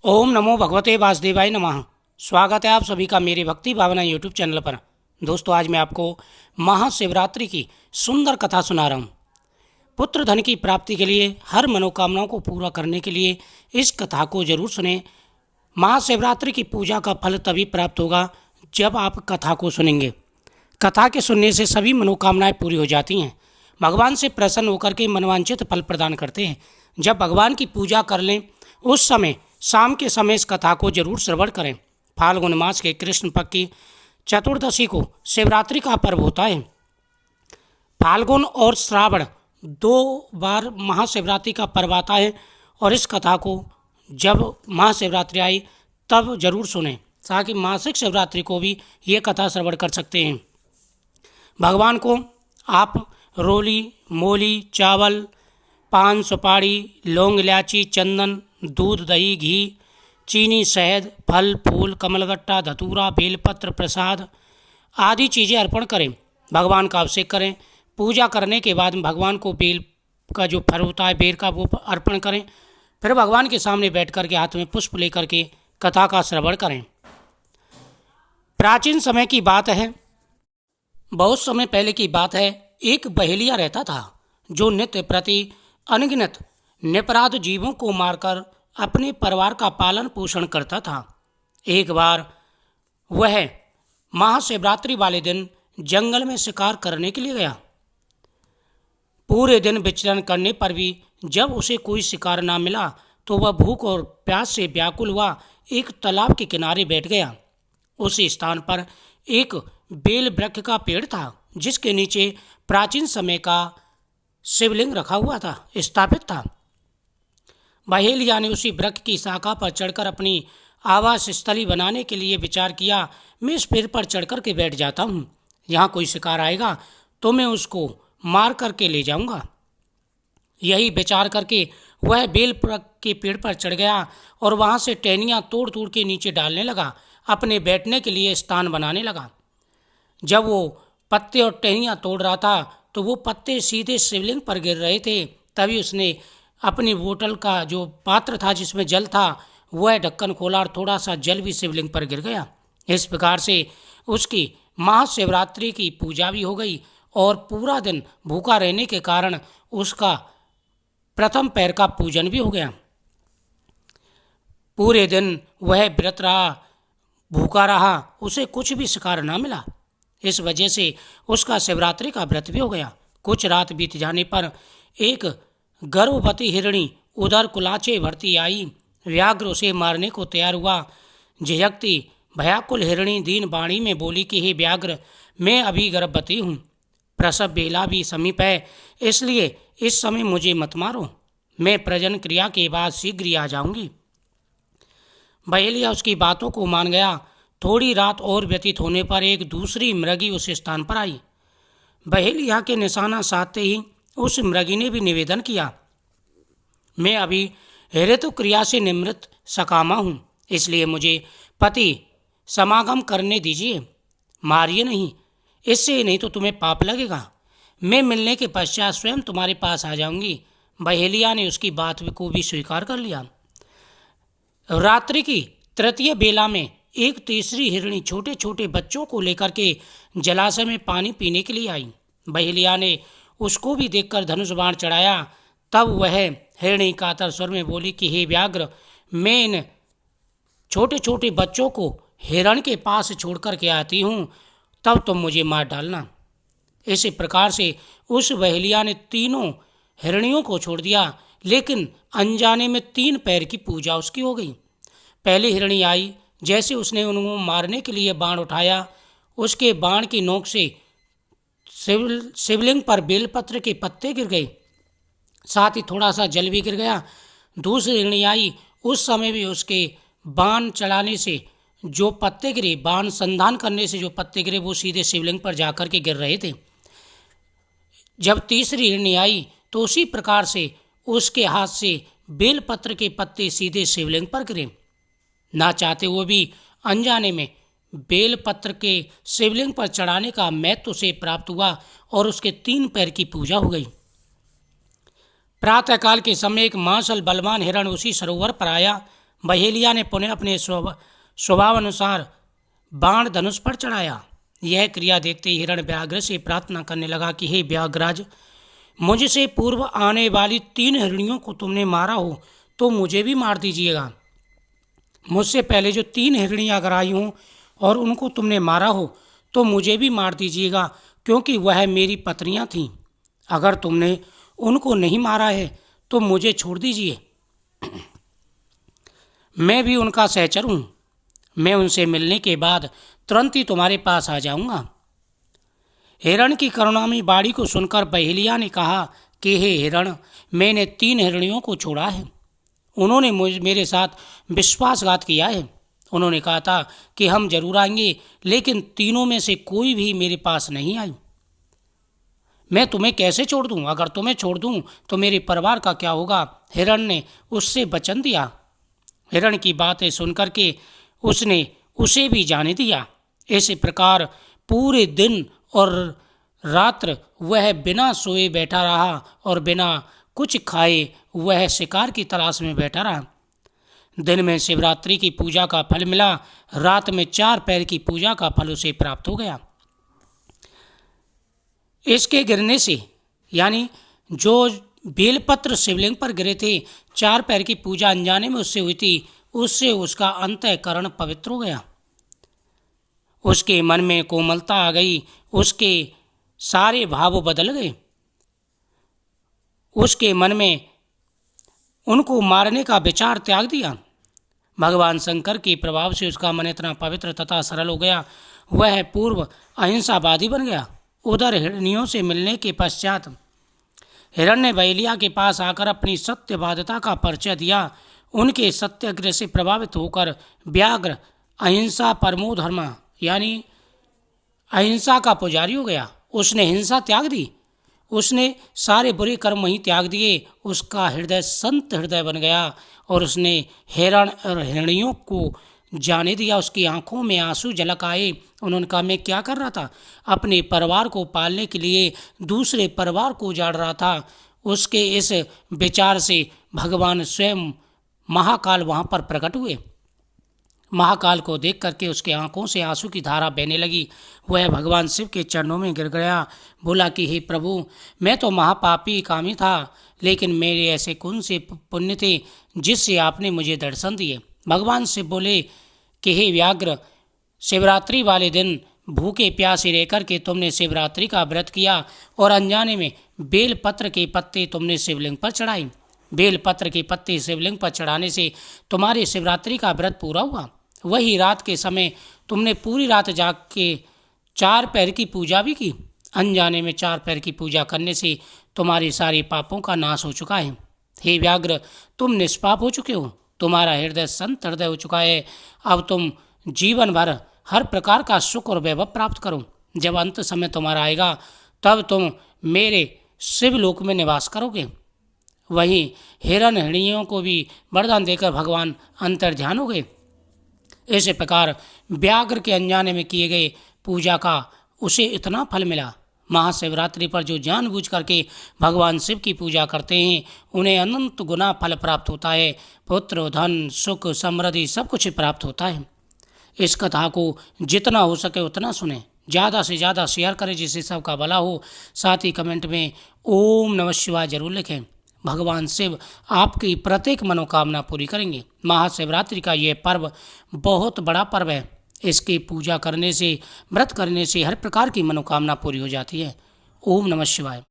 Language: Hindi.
ओम नमो भगवते वासुदेवाय नमः। स्वागत है आप सभी का मेरे भक्ति भावना यूट्यूब चैनल पर। दोस्तों, आज मैं आपको महाशिवरात्रि की सुंदर कथा सुना रहा हूँ। पुत्र धन की प्राप्ति के लिए, हर मनोकामनाओं को पूरा करने के लिए इस कथा को जरूर सुनें। महाशिवरात्रि की पूजा का फल तभी प्राप्त होगा जब आप कथा को सुनेंगे। कथा के सुनने से सभी मनोकामनाएं पूरी हो जाती हैं। भगवान से प्रसन्न होकर के मनवांछित फल प्रदान करते हैं। जब भगवान की पूजा कर लें उस समय शाम के समय इस कथा को जरूर श्रवण करें। फाल्गुन मास के कृष्ण पक्ष की चतुर्दशी को शिवरात्रि का पर्व होता है। फाल्गुन और श्रावण 2 बार महाशिवरात्रि का पर्व आता है और इस कथा को जब महाशिवरात्रि आई तब जरूर सुनें, ताकि मासिक शिवरात्रि को भी ये कथा श्रवण कर सकते हैं। भगवान को आप रोली, मोली, चावल, पान, सुपारी, लौंग, इलायची, चंदन, दूध, दही, घी, चीनी, शहद, फल, फूल, कमलगट्टा, धतूरा, बेलपत्र, प्रसाद आदि चीज़ें अर्पण करें। भगवान का अभिषेक करें। पूजा करने के बाद भगवान को बेल का जो फल होता है, बेर का, वो अर्पण करें। फिर भगवान के सामने बैठ कर के हाथ में पुष्प लेकर के कथा का श्रवण करें। प्राचीन समय की बात है, बहुत समय पहले की बात है। एक बहेलिया रहता था जो नित्य प्रति अनगिनत निपराध जीवों को मारकर अपने परिवार का पालन पोषण करता था। एक बार वह महाशिवरात्रि वाले दिन जंगल में शिकार करने के लिए गया। पूरे दिन विचरण करने पर भी जब उसे कोई शिकार ना मिला तो वह भूख और प्यास से व्याकुल हुआ एक तालाब के किनारे बैठ गया। उसी स्थान पर एक बेल वृक्ष का पेड़ था, जिसके नीचे प्राचीन समय का शिवलिंग रखा हुआ था, स्थापित था। बहेलिया ने उसी वृक्ष की शाखा पर चढ़कर अपनी आवास स्थली बनाने के लिए विचार किया। मैं इस पेड़ पर चढ़कर के बैठ जाता हूँ, यहाँ कोई शिकार आएगा तो मैं उसको मार करके ले जाऊंगा। यही विचार करके वह बेल वृक्ष के पेड़ पर चढ़ गया और वहाँ से टहनियाँ तोड़ तोड़ के नीचे डालने लगा, अपने बैठने के लिए स्थान बनाने लगा। जब वो पत्ते और टहनियाँ तोड़ रहा था तो वो पत्ते सीधे शिवलिंग पर गिर रहे थे। तभी उसने अपनी बोतल का जो पात्र था जिसमें जल था, वह ढक्कन खोला और थोड़ा सा जल भी शिवलिंग पर गिर गया। इस प्रकार से उसकी महाशिवरात्रि की पूजा भी हो गई और पूरा दिन भूखा रहने के कारण उसका प्रथम पैर का पूजन भी हो गया। पूरे दिन वह व्रत रहा, भूखा रहा, उसे कुछ भी शिकार ना मिला। इस वजह से उसका शिवरात्रि का व्रत भी हो गया। कुछ रात बीत जाने पर एक गर्भवती हिरणी उधर कुलाचे भरती आई। व्याघ्र उसे मारने को तैयार हुआ। झिझकती भयाकुल हिरणी दीन वाणी में बोली कि हे व्याघ्र, मैं अभी गर्भवती हूँ, प्रसव बेला भी समीप है, इसलिए इस समय मुझे मत मारो, मैं प्रजनन क्रिया के बाद शीघ्र ही आ जाऊंगी। बहेलिया उसकी बातों को मान गया। थोड़ी रात और व्यतीत होने पर एक दूसरी मृगी उस स्थान पर आई। बहेलिया के निशाना साधते ही उस मृगी ने भी निवेदन किया, मैं अभी ऋतु क्रिया से निवृत्त सकामा हूँ, इसलिए मुझे पति समागम करने दीजिए, मारिए नहीं, इससे नहीं तो तुम्हें पाप लगेगा। मैं मिलने के पश्चात स्वयं तुम्हारे पास आ जाऊंगी। बहेलिया ने उसकी बात को भी स्वीकार कर लिया। रात्रि की तृतीय बेला में एक तीसरी हिरणी छोटे छोटे बच्चों को लेकर के जलाशय में पानी पीने के लिए आई। बहेलिया ने उसको भी देखकर धनुष बाण चढ़ाया। तब वह हिरणी कातर स्वर में बोली कि हे व्याघ्र, मैं इन छोटे छोटे बच्चों को हिरण के पास छोड़ कर के आती हूँ, तब तुम मुझे मार डालना। इसी प्रकार से उस बहेलिया ने तीनों हिरणियों को छोड़ दिया, लेकिन अनजाने में 3 पैर की पूजा उसकी हो गई। पहली हिरणी आई, जैसे उसने उनको मारने के लिए बाण उठाया, उसके बाण की नोक से शिवलिंग पर बेलपत्र के पत्ते गिर गए, साथ ही थोड़ा सा जल भी गिर गया। दूसरी हिरणी आई, उस समय भी उसके बाण चढ़ाने से जो पत्ते गिरे, बाण संधान करने से जो पत्ते गिरे, वो सीधे शिवलिंग पर जाकर के गिर रहे थे। जब तीसरी हिरणी आई तो उसी प्रकार से उसके हाथ से बेलपत्र के पत्ते सीधे शिवलिंग पर गिरे। ना चाहते हुए भी अनजाने में बेलपत्र के शिवलिंग पर चढ़ाने का महत्व उसे प्राप्त हुआ और उसके 3 पैर की पूजा हो गई। प्रातःकाल के समय एक मांसल बलवान हिरण उसी सरोवर पर आया। बहेलिया ने पुनः अपने स्वभाव अनुसार बाण धनुष पर चढ़ाया। यह क्रिया देखते ही हिरण व्याघ्र से प्रार्थना करने लगा कि हे व्याघ्रराज, मुझसे पूर्व आने वाली 3 हिरणियों को तुमने मारा हो तो मुझे भी मार दीजिएगा। मुझसे पहले जो 3 हिरणियाँ अगर आई हों और उनको तुमने मारा हो तो मुझे भी मार दीजिएगा, क्योंकि वह मेरी पत्नियाँ थीं। अगर तुमने उनको नहीं मारा है तो मुझे छोड़ दीजिए, मैं भी उनका सहचर हूँ। मैं उनसे मिलने के बाद तुरंत ही तुम्हारे पास आ जाऊंगा। हिरण की करुणामयी बाणी को सुनकर बहेलिया ने कहा कि हे हिरण, मैंने 3 हिरणियों को छोड़ा है। उन्होंने मेरे साथ विश्वासघात किया है। उन्होंने कहा था कि हम जरूर आएंगे, लेकिन तीनों में से कोई भी मेरे पास नहीं आई। मैं तुम्हें कैसे छोड़ दूं? अगर तुम्हें छोड़ दूं तो मेरे परिवार का क्या होगा? हिरण ने उससे वचन दिया। हिरण की बातें सुनकर के उसने उसे भी जाने दिया। इसी प्रकार पूरे दिन और रात्र वह बिना सोए बैठा रहा और बिना कुछ खाए वह शिकार की तलाश में बैठा रहा। दिन में शिवरात्रि की पूजा का फल मिला, रात में 4 पैर की पूजा का फल उसे प्राप्त हो गया। इसके गिरने से, यानी जो बेलपत्र शिवलिंग पर गिरे थे, 4 पैर की पूजा अनजाने में उससे हुई थी, उससे उसका अंतःकरण पवित्र हो गया। उसके मन में कोमलता आ गई, उसके सारे भाव बदल गए। उसके मन में उनको मारने का विचार त्याग दिया। भगवान शंकर के प्रभाव से उसका मन इतना पवित्र तथा सरल हो गया, वह पूर्व अहिंसावादी बन गया। उधर हिरणियों से मिलने के पश्चात हिरण ने बहेलिया के पास आकर अपनी सत्यवादिता का परिचय दिया। उनके सत्याग्रह से प्रभावित होकर व्याघ्र अहिंसा परमो धर्म, यानी अहिंसा का पुजारी हो गया। उसने हिंसा त्याग दी, उसने सारे बुरे कर्म वहीं त्याग दिए। उसका हृदय संत हृदय बन गया और उसने हिरण और हिरणियों को जाने दिया। उसकी आंखों में आंसू झलक आए। उन्होंने कहा, मैं क्या कर रहा था? अपने परिवार को पालने के लिए दूसरे परिवार को उजाड़ रहा था। उसके इस विचार से भगवान स्वयं महाकाल वहाँ पर प्रकट हुए। महाकाल को देख करके उसके आंखों से आंसू की धारा बहने लगी। वह भगवान शिव के चरणों में गिर गया, बोला कि हे प्रभु, मैं तो महापापी कामी था, लेकिन मेरे ऐसे कौन से पुण्य थे जिससे आपने मुझे दर्शन दिए। भगवान शिव बोले कि हे व्याघ्र, शिवरात्रि वाले दिन भूखे प्यासे रहकर के तुमने शिवरात्रि का व्रत किया और अनजाने में बेलपत्र के पत्ते तुमने शिवलिंग पर चढ़ाए। बेलपत्र के पत्ते शिवलिंग पर चढ़ाने से तुम्हारी शिवरात्रि का व्रत पूरा हुआ। वही रात के समय तुमने पूरी रात जाग के 4 पैर की पूजा भी की। अनजाने में 4 पैर की पूजा करने से तुम्हारे सारे पापों का नाश हो चुका है। हे व्याघ्र, तुम निष्पाप हो चुके हो, तुम्हारा हृदय संत हृदय हो चुका है। अब तुम जीवन भर हर प्रकार का सुख और वैभव प्राप्त करो। जब अंत समय तुम्हारा आएगा तब तुम मेरे शिवलोक में निवास करोगे। वहीं हिरण हिरणियों को भी वरदान देकर भगवान अंतर्ध्यान हो गए। इस प्रकार व्याघ्र के अनजाने में किए गए पूजा का उसे इतना फल मिला। महाशिवरात्रि पर जो जानबूझ करके भगवान शिव की पूजा करते हैं उन्हें अनंत गुना फल प्राप्त होता है। पुत्र, धन, सुख, समृद्धि सब कुछ प्राप्त होता है। इस कथा को जितना हो सके उतना सुने, ज़्यादा से ज़्यादा शेयर करें जिससे सबका भला हो। साथ ही कमेंट में ओम नमः शिवाय जरूर लिखें। भगवान शिव आपकी प्रत्येक मनोकामना पूरी करेंगे। महाशिवरात्रि का ये पर्व बहुत बड़ा पर्व है। इसकी पूजा करने से, व्रत करने से हर प्रकार की मनोकामना पूरी हो जाती है। ओम नमः शिवाय।